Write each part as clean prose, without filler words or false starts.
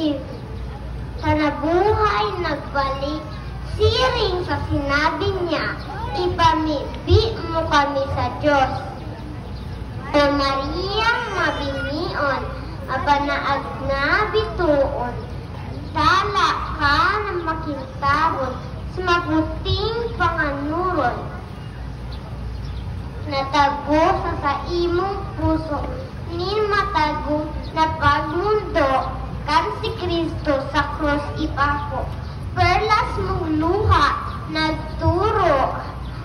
Espiritu. Sa nabuhay nagbalik, siring sa sinabi niya, ipamibi mo kami sa Diyos. O Mariang mabinion, abanaag na bituon, tala ka ng makintabon, sa mabuting panganuron. Natago sa imong puso, nin matagong na pagmundo, kan si Kristo sa krus ipako. Perlas mong luha, nagturo,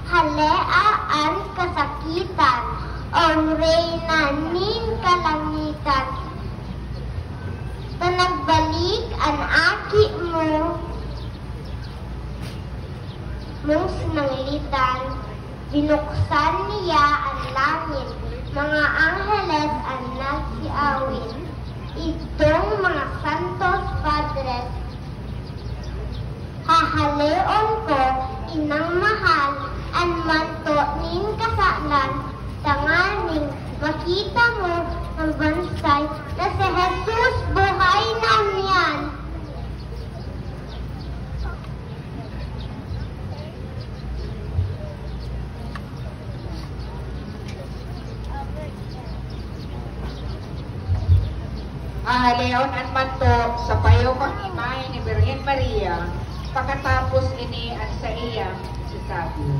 haleaan kasakitan, o reyna nin kalangitan. Nagbalik ang aki mo, mong sinanglitan, binuksan niya ang langit, mga angeles ang nagsiawin, itong mga santos padres. Hahaleon ko, inang mahal, ang manto nin kasalan, tanganing makita mo ang bansay na si Jesus buhay na niyan. Ahaleon at manto sa payo kang imay ni Birhen Maria, pagkatapos ini ang sa iyang sasabi.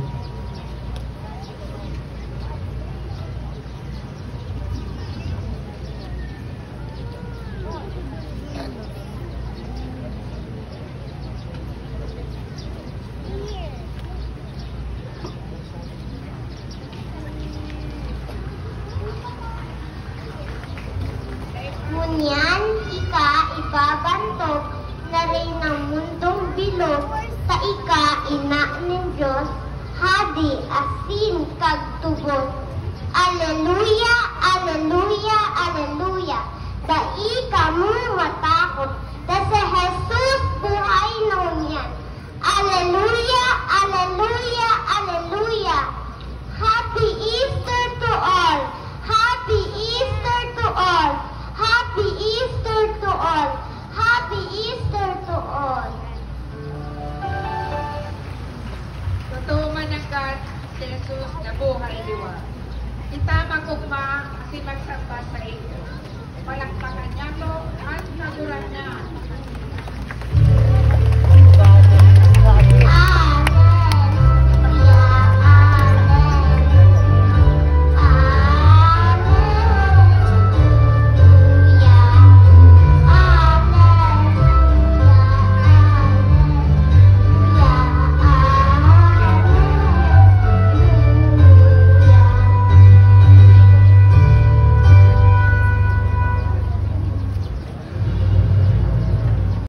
Ngunyan ika ibabantog na rin ng mundong bilog, sa ika ina ng Diyos, hadi asin kagtubog. Aleluya, aleluya, aleluya. Dai ka mong matakot, na si Jesus buhay noon yan. Aleluya, aleluya, aleluya. Happy Easter to all. Happy Easter to all. Happy Easter to all. Happy Easter to all. Totoo man ang God, si Jesus na buhay liwa. Itama kong ma, kasi magsamba sa iyo. Palakpakan niya to at naguran niya.